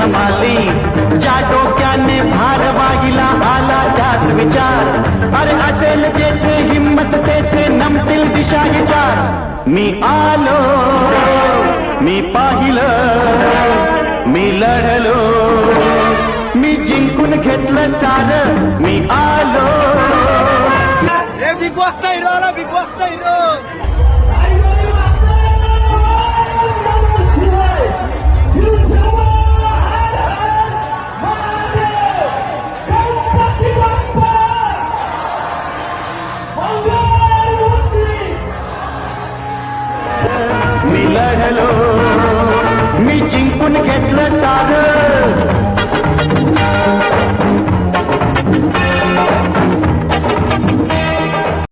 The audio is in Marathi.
कमाली, ज्या डोक्याने भार वाहिला आला त्यात विचार, अरे असेल जेथे हिम्मत तेथे नमतील दिशा विचार. मी आलो, मी पाहिलं, मी लढलो, मी जिंकून घेतलं सारं, मी आलो. बिग बॉसचा हिरो आला, बिग बॉसचा हिरो. मी लढलो, मी जिंकून घेतलं